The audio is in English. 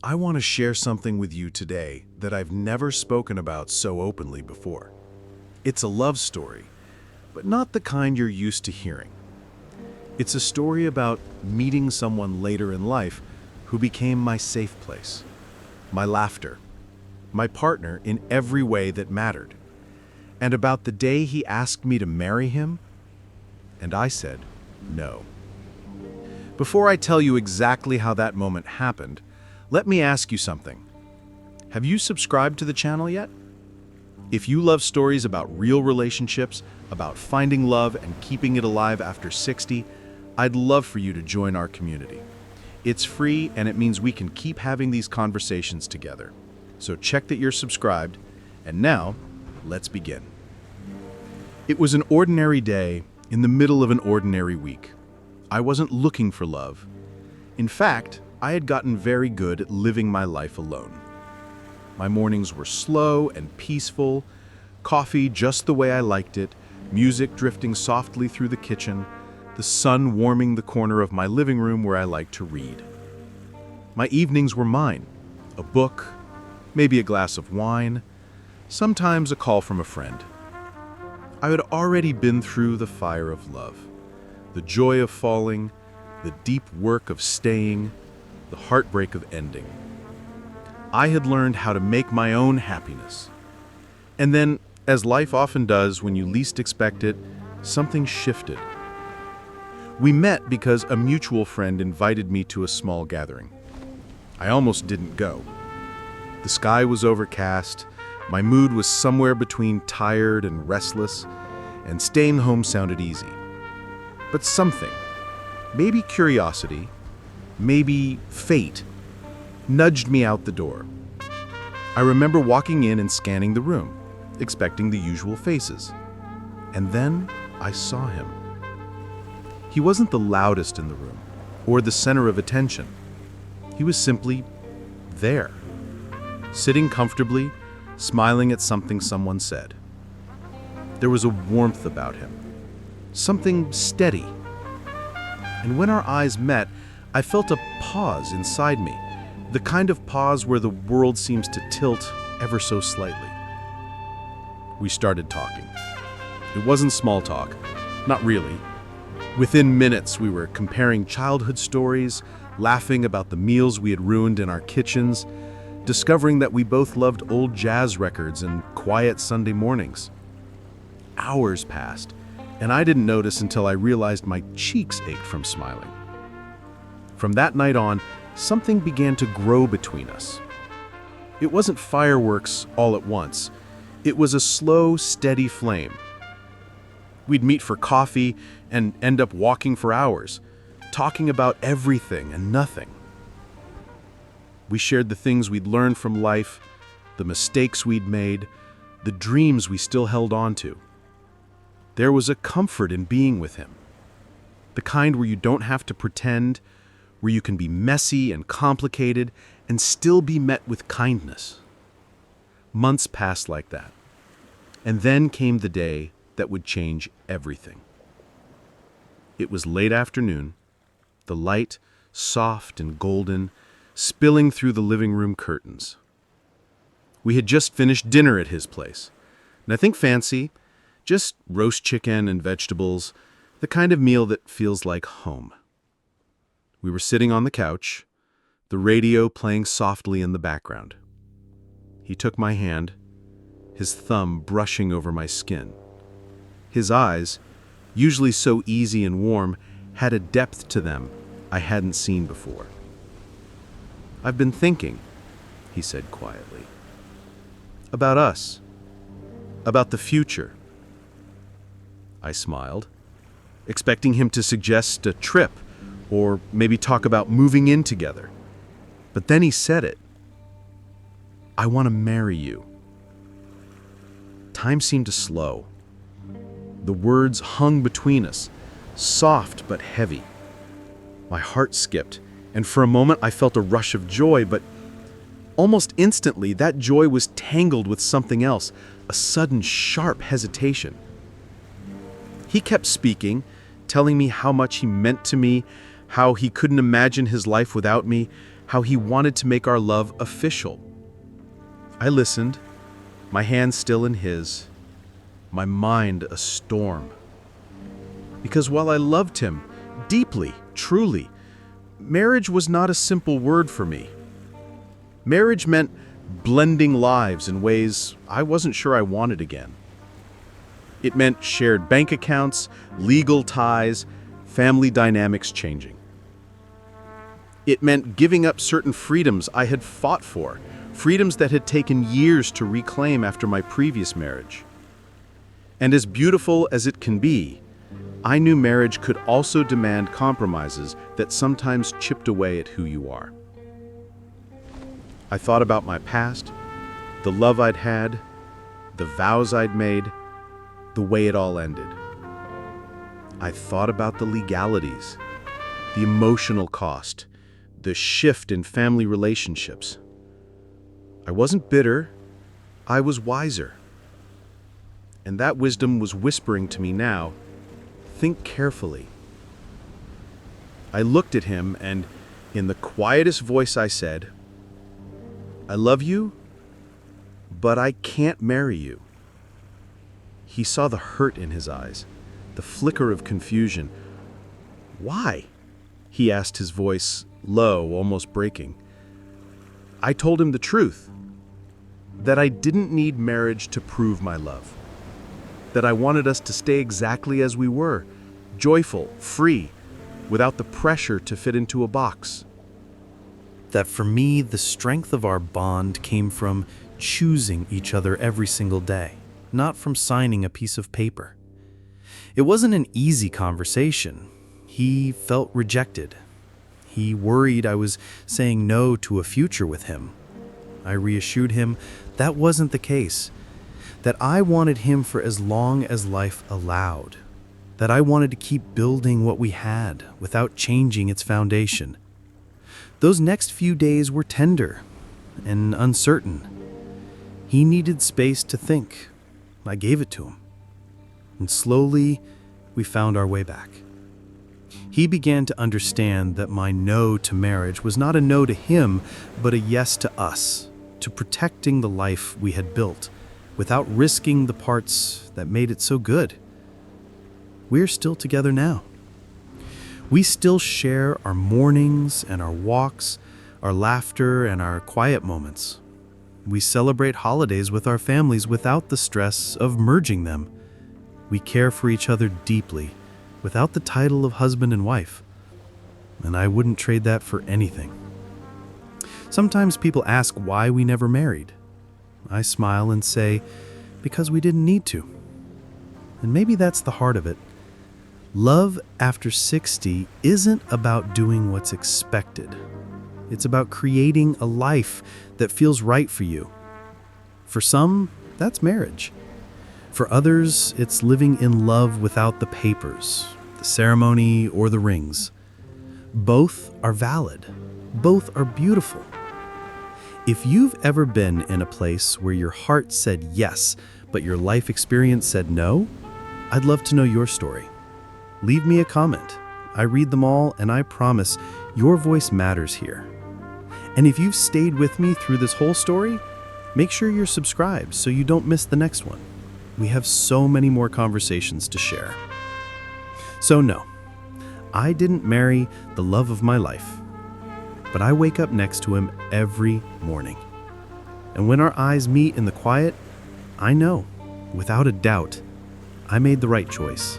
I want to share something with you today that I've never spoken about so openly before. It's a love story, but not the kind you're used to hearing. It's a story about meeting someone later in life who became my safe place, my laughter, my partner in every way that mattered, and about the day he asked me to marry him, and I said no. Before I tell you exactly how that moment happened, let me ask you something. Have you subscribed to the channel yet? If you love stories about real relationships, about finding love and keeping it alive after 60, I'd love for you to join our community. It's free and it means we can keep having these conversations together. So check that you're subscribed, and now, let's begin. It was an ordinary day in the middle of an ordinary week. I wasn't looking for love. In fact, I had gotten very good at living my life alone. My mornings were slow and peaceful, coffee just the way I liked it, music drifting softly through the kitchen, the sun warming the corner of my living room where I like to read. My evenings were mine, a book, maybe a glass of wine, sometimes a call from a friend. I had already been through the fire of love, the joy of falling, the deep work of staying, the heartbreak of ending. I had learned how to make my own happiness. And then, as life often does when you least expect it, something shifted. We met because a mutual friend invited me to a small gathering. I almost didn't go. The sky was overcast, my mood was somewhere between tired and restless, and staying home sounded easy. But something, maybe curiosity, maybe fate, nudged me out the door. I remember walking in and scanning the room, expecting the usual faces. And then I saw him. He wasn't the loudest in the room, or the center of attention. He was simply there, sitting comfortably, smiling at something someone said. There was a warmth about him, something steady. And when our eyes met, I felt a pause inside me, the kind of pause where the world seems to tilt ever so slightly. We started talking. It wasn't small talk, not really. Within minutes, we were comparing childhood stories, laughing about the meals we had ruined in our kitchens, discovering that we both loved old jazz records and quiet Sunday mornings. Hours passed, and I didn't notice until I realized my cheeks ached from smiling. From that night on, something began to grow between us. It wasn't fireworks all at once. It was a slow, steady flame. We'd meet for coffee and end up walking for hours, talking about everything and nothing. We shared the things we'd learned from life, the mistakes we'd made, the dreams we still held on to. There was a comfort in being with him, the kind where you don't have to pretend, where you can be messy and complicated and still be met with kindness. Months passed like that, and then came the day that would change everything. It was late afternoon, the light, soft and golden, spilling through the living room curtains. We had just finished dinner at his place. Nothing fancy, just roast chicken and vegetables, the kind of meal that feels like home. We were sitting on the couch, the radio playing softly in the background. He took my hand, his thumb brushing over my skin. His eyes, usually so easy and warm, had a depth to them I hadn't seen before. "I've been thinking," he said quietly, "about us, about the future." I smiled, expecting him to suggest a trip or maybe talk about moving in together. But then he said it. "I want to marry you." Time seemed to slow. The words hung between us, soft but heavy. My heart skipped, and for a moment I felt a rush of joy, but almost instantly that joy was tangled with something else, a sudden sharp hesitation. He kept speaking, telling me how much he meant to me, how he couldn't imagine his life without me, how he wanted to make our love official. I listened, my hand still in his, my mind a storm. Because while I loved him deeply, truly, marriage was not a simple word for me. Marriage meant blending lives in ways I wasn't sure I wanted again. It meant shared bank accounts, legal ties, family dynamics changing. It meant giving up certain freedoms I had fought for, freedoms that had taken years to reclaim after my previous marriage. And as beautiful as it can be, I knew marriage could also demand compromises that sometimes chipped away at who you are. I thought about my past, the love I'd had, the vows I'd made, the way it all ended. I thought about the legalities, the emotional cost, the shift in family relationships. I wasn't bitter, I was wiser. And that wisdom was whispering to me now, think carefully. I looked at him and, in the quietest voice, I said, I love you, but I can't marry you. He saw the hurt in his eyes, the flicker of confusion. Why? He asked, his voice low, almost breaking. I told him the truth, that I didn't need marriage to prove my love, that I wanted us to stay exactly as we were, joyful, free, without the pressure to fit into a box. That for me, the strength of our bond came from choosing each other every single day, not from signing a piece of paper. It wasn't an easy conversation. He felt rejected. He worried I was saying no to a future with him. I reassured him that wasn't the case, that I wanted him for as long as life allowed, that I wanted to keep building what we had without changing its foundation. Those next few days were tender and uncertain. He needed space to think. I gave it to him. And slowly, we found our way back. He began to understand that my no to marriage was not a no to him, but a yes to us, to protecting the life we had built, without risking the parts that made it so good. We're still together now. We still share our mornings and our walks, our laughter and our quiet moments. We celebrate holidays with our families without the stress of merging them. We care for each other deeply, without the title of husband and wife. And I wouldn't trade that for anything. Sometimes people ask why we never married. I smile and say, because we didn't need to. And maybe that's the heart of it. Love after 60 isn't about doing what's expected. It's about creating a life that feels right for you. For some, that's marriage. For others, it's living in love without the papers, the ceremony, or the rings. Both are valid. Both are beautiful. If you've ever been in a place where your heart said yes, but your life experience said no, I'd love to know your story. Leave me a comment. I read them all, and I promise your voice matters here. And if you've stayed with me through this whole story, make sure you're subscribed so you don't miss the next one. We have so many more conversations to share. So no, I didn't marry the love of my life, but I wake up next to him every morning. And when our eyes meet in the quiet, I know, without a doubt, I made the right choice.